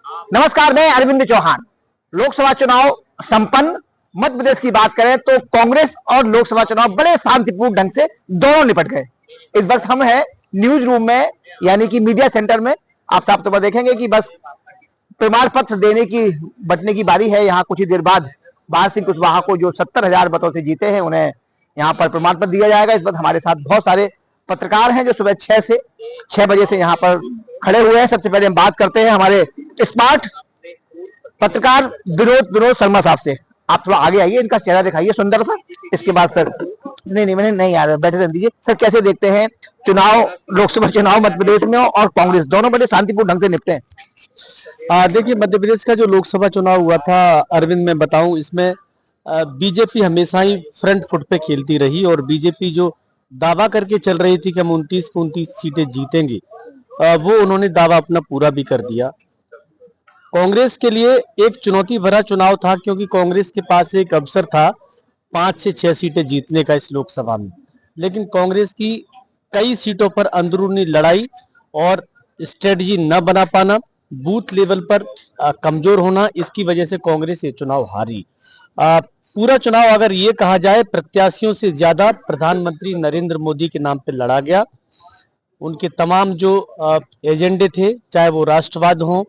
नमस्कार, मैं अरविंद चौहान। लोकसभा चुनाव संपन्न। मध्य प्रदेश की बात करें तो कांग्रेस और लोकसभा चुनाव बड़े शांतिपूर्ण ढंग से दोनों निपट गए। इस वक्त हम हैं न्यूज रूम में, यानी कि मीडिया सेंटर में। आप साफ तौर पर देखेंगे कि बस प्रमाण पत्र देने की बंटने की बारी है। यहाँ कुछ ही देर बाद बाहर सिंह कुशवाहा को, जो 70,000 मतों से जीते हैं, उन्हें यहाँ पर प्रमाण पत्र दिया जाएगा। इस वक्त हमारे साथ बहुत सारे पत्रकार हैं जो सुबह 6 बजे से यहाँ पर खड़े हुए हैं। सबसे पहले हम बात करते हैं हमारे स्मार्ट पत्रकार विनोद शर्मा साहब से। आप थोड़ा आगे आइए, इनका चेहरा दिखाइए सुंदर सा। इसके बाद सर, नहीं मैंने नहीं आ रहा, बैठे रहने दीजिए। सर, कैसे देखते हैं चुनाव, लोकसभा चुनाव मध्य प्रदेश में और कांग्रेस दोनों बड़े शांतिपूर्ण ढंग से निपटे हैं? देखिए, मध्य प्रदेश का जो लोकसभा चुनाव हुआ था, अरविंद मैं बताऊं, इसमें बीजेपी हमेशा ही फ्रंट फुट पे खेलती रही और बीजेपी जो दावा करके चल रही थी कि हम 29 को 29 सीटें जीतेंगे, वो उन्होंने दावा अपना पूरा भी कर दिया। कांग्रेस के लिए एक चुनौती भरा चुनाव था, क्योंकि कांग्रेस के पास एक अवसर था 5 से 6 सीटें जीतने का इस लोकसभा में, लेकिन कांग्रेस की कई सीटों पर अंदरूनी लड़ाई और स्ट्रेटजी न बना पाना, बूथ लेवल पर कमजोर होना, इसकी वजह से कांग्रेस ये चुनाव हारी। पूरा चुनाव अगर ये कहा जाए, प्रत्याशियों से ज्यादा प्रधानमंत्री नरेंद्र मोदी के नाम पे लड़ा गया। उनके तमाम जो एजेंडे थे, चाहे वो राष्ट्रवाद हो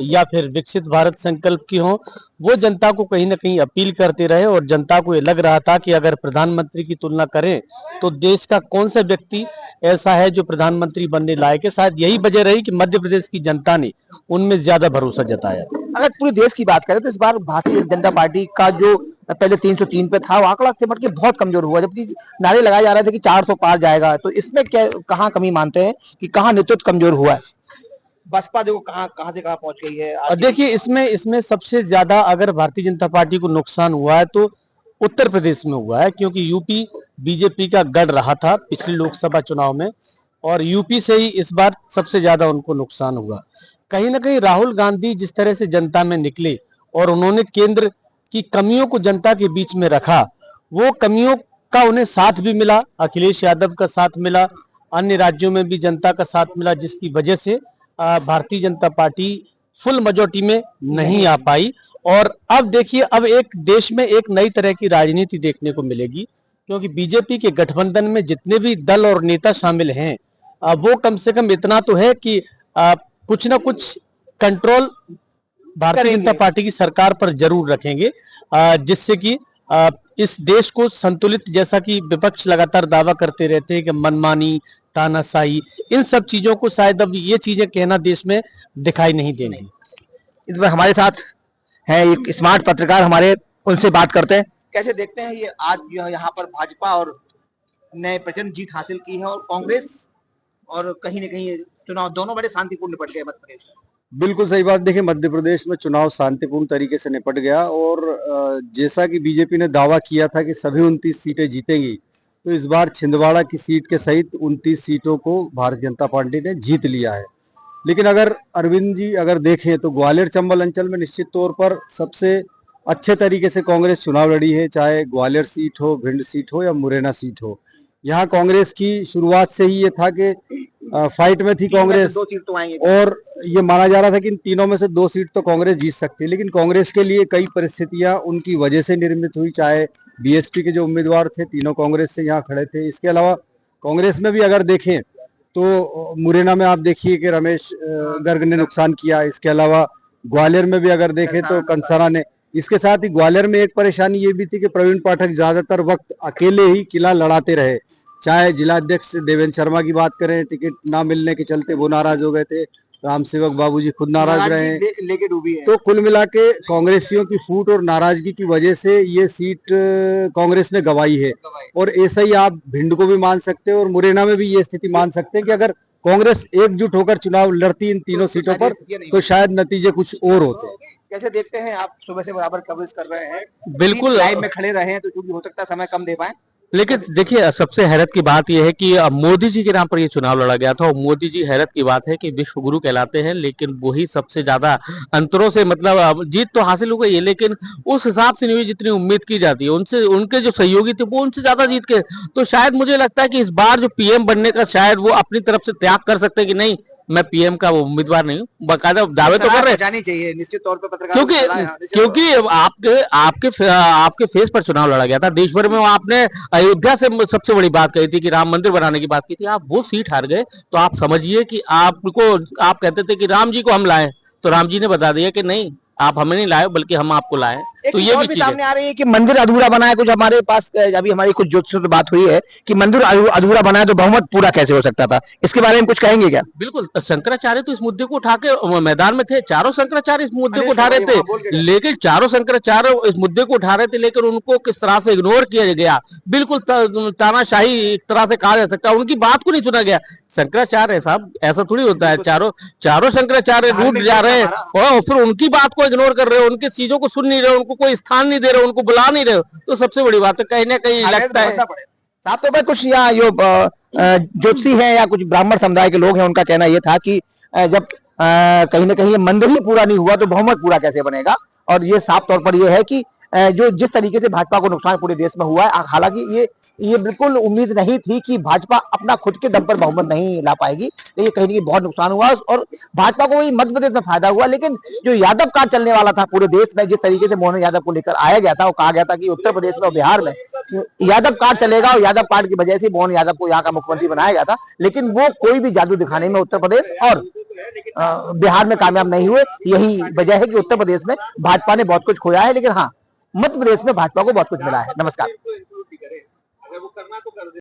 या फिर विकसित भारत संकल्प की हो, वो जनता को कहीं ना कहीं अपील करते रहे और जनता को ये लग रहा था कि अगर प्रधानमंत्री की तुलना करें तो देश का कौन सा व्यक्ति ऐसा है जो प्रधानमंत्री बनने लायक है। शायद यही वजह रही कि मध्य प्रदेश की जनता ने उनमें ज्यादा भरोसा जताया। अगर पूरे देश की बात करें तो इस बार भारतीय जनता पार्टी का जो पहले 303 पे था, वो आंकड़ा सिमट के बहुत कमजोर हुआ, जबकि नारे लगाए जा रहे थे कि 400 पार जाएगा। तो इसमें क्या, कहाँ कमी मानते हैं कि कहाँ नेतृत्व कमजोर हुआ है? बसपा देखो कहाँ से कहाँ पहुंच गई है। और देखिए, इसमें सबसे ज्यादा अगर भारतीय जनता पार्टी को नुकसान हुआ है तो उत्तर प्रदेश में हुआ है, क्योंकि यूपी बीजेपी का गढ़ रहा था पिछले लोकसभा चुनाव में और यूपी से ही इस बार सबसे ज्यादा उनको नुकसान हुआ। कहीं ना कहीं राहुल गांधी जिस तरह से जनता में निकले और उन्होंने केंद्र की कमियों को जनता के बीच में रखा, वो कमियों का उन्हें साथ भी मिला, अखिलेश यादव का साथ मिला, अन्य राज्यों में भी जनता का साथ मिला, जिसकी वजह से Bharatiya Janata party full majority में नहीं आ पाई। और अब देखिए, अब एक देश में एक नई तरह की राजनीति देखने को मिलेगी, क्योंकि बीजेपी के गठबंधन में जितने भी दल और नेता शामिल हैं, वो कम से कम इतना तो है कि कुछ ना कुछ कंट्रोल भारतीय जनता पार्टी की सरकार पर जरूर रखेंगे, जिससे कि इस देश को संतुलित, जैसा कि विपक्ष लगातार दावा करते रहते हैं कि मनमानी, तानाशाही, इन सब चीजों को शायद अब ये चीजें कहना देश में दिखाई नहीं देंगी। इस बार हमारे साथ है एक स्मार्ट पत्रकार हमारे, उनसे बात करते हैं। कैसे देखते हैं ये आज यहाँ पर भाजपा और ने प्रचंड जीत हासिल की है और कांग्रेस और कहीं न कहीं चुनाव दोनों बड़े शांतिपूर्ण निपट गए मध्य प्रदेश में? बिल्कुल सही बात। देखिए, मध्य प्रदेश में चुनाव शांतिपूर्ण तरीके से निपट गया और जैसा कि बीजेपी ने दावा किया था कि सभी 29 सीटें जीतेंगी, तो इस बार छिंदवाड़ा की सीट के सहित 29 सीटों को भारतीय जनता पार्टी ने जीत लिया है। लेकिन अगर अरविंद जी अगर देखें तो ग्वालियर चंबल अंचल में निश्चित तौर पर सबसे अच्छे तरीके से कांग्रेस चुनाव लड़ी है, चाहे ग्वालियर सीट हो, भिंड सीट हो या मुरैना सीट हो। यहाँ कांग्रेस की शुरुआत से ही ये था कि फाइट में थी कांग्रेस, 2 सीट तो आएंगे और ये माना जा रहा था कि इन तीनों में से 2 सीट तो कांग्रेस जीत सकती है। लेकिन कांग्रेस के लिए कई परिस्थितियां उनकी वजह से निर्मित हुई, चाहे बीएसपी के जो उम्मीदवार थे तीनों कांग्रेस से यहाँ खड़े थे। इसके अलावा कांग्रेस में भी अगर देखें तो मुरैना में आप देखिए कि रमेश गर्ग ने नुकसान किया। इसके अलावा ग्वालियर में भी अगर देखें तो कंसारा ने। इसके साथ ही ग्वालियर में एक परेशानी ये भी थी कि प्रवीण पाठक ज्यादातर वक्त अकेले ही किला लड़ाते रहे, चाहे जिलाध्यक्ष देवेंद्र शर्मा की बात करें, टिकट ना मिलने के चलते वो नाराज हो गए थे, राम सेवक बाबूजी खुद नाराज रहे हैं, लेके डूबी है। तो कुल मिला के कांग्रेसियों की फूट और नाराजगी की वजह से ये सीट कांग्रेस ने गंवाई है। और ऐसा ही आप भिंड को भी मान सकते हैं और मुरैना में भी ये स्थिति मान सकते हैं कि अगर कांग्रेस एकजुट होकर चुनाव लड़ती इन तीनों सीटों पर तो शायद नतीजे कुछ और होते हैं। कैसे देखते हैं आप, सुबह से बराबर कवरेज कर रहे हैं, बिल्कुल लाइव में खड़े रहे हैं, तो क्योंकि हो सकता है समय कम दे पाए, लेकिन देखिए, सबसे हैरत की बात यह है कि मोदी जी के नाम पर यह चुनाव लड़ा गया था और मोदी जी, हैरत की बात है कि विश्व गुरु कहलाते हैं, लेकिन वही सबसे ज्यादा अंतरों से मतलब जीत तो हासिल हो गई है, लेकिन उस हिसाब से नहीं हुई जितनी उम्मीद की जाती है। उनसे, उनके जो सहयोगी थे वो उनसे ज्यादा जीत के, तो शायद मुझे लगता है कि इस बार जो पीएम बनने का शायद वो अपनी तरफ से त्याग कर सकते हैं कि नहीं, मैं पीएम का उम्मीदवार नहीं हूँ, बाकायदा दावे तो कर रहे हैं, जानी चाहिए निश्चित तौर पर पत्रकार क्योंकि आपके फेस पर चुनाव लड़ा गया था देश भर में। आपने अयोध्या से सबसे बड़ी बात कही थी कि राम मंदिर बनाने की बात की थी, आप वो सीट हार गए। तो आप समझिए कि आप कहते थे कि राम जी को हम लाएं, तो राम जी ने बता दिया कि नहीं, आप हमें नहीं लाए बल्कि हम आपको लाए। तो ये भी सामने आ रही है कि मंदिर अधूरा बना है। कुछ हमारे पास अभी हमारी कुछ ज्योतिषियों से बात हुई है कि मंदिर अधूरा बना है तो बहुमत पूरा कैसे हो सकता था, इसके बारे में कुछ कहेंगे क्या? बिल्कुल, शंकराचार्य तो इस मुद्दे को उठा के मैदान में थे, चारों शंकराचार्य इस मुद्दे को उठा रहे थे, लेकिन चारों शंकराचार्य इस मुद्दे को उठा रहे थे, लेकिन उनको किस तरह से इग्नोर किया गया, बिल्कुल तानाशाही एक तरह से कहा जा सकता है, उनकी बात को नहीं सुना गया। शंकराचार्य साहब, ऐसा थोड़ी होता है, चारों शंकराचार्य रूठ जा रहे हैं और फिर उनकी बात को इग्नोर कर रहे हो, उनकी चीजों को सुन नहीं रहे, उनको कोई स्थान नहीं दे रहे, उनको बुला नहीं रहे, तो सबसे बड़ी बात है कहीं ना कहीं लगता है। साफ तौर पर कुछ यहाँ जो ज्योतिषी है या कुछ ब्राह्मण समुदाय के लोग हैं, उनका कहना यह था कि जब कहीं ना कहीं ये मंदिर ही पूरा नहीं हुआ तो बहुमत पूरा कैसे बनेगा। और ये साफ तौर पर यह है कि जो जिस तरीके से भाजपा को नुकसान पूरे देश में हुआ है, हालांकि ये बिल्कुल उम्मीद नहीं थी कि भाजपा अपना खुद के दम पर बहुमत नहीं ला पाएगी, तो ये कहीं ना कहीं बहुत नुकसान हुआ और भाजपा को वही मध्य प्रदेश में फायदा हुआ। लेकिन जो यादव कार्ड चलने वाला था पूरे देश में, जिस तरीके से मोहन यादव को लेकर आया गया था, वो कहा गया था कि उत्तर प्रदेश में और बिहार में यादव कार्ड चलेगा और यादव कार्ड की वजह से मोहन यादव को यहाँ का मुख्यमंत्री बनाया गया था, लेकिन वो कोई भी जादू दिखाने में उत्तर प्रदेश और बिहार में कामयाब नहीं हुए। यही वजह है कि उत्तर प्रदेश में भाजपा ने बहुत कुछ खोया है, लेकिन हाँ, मध्य प्रदेश में भाजपा को बहुत कुछ मिला है। नमस्कार।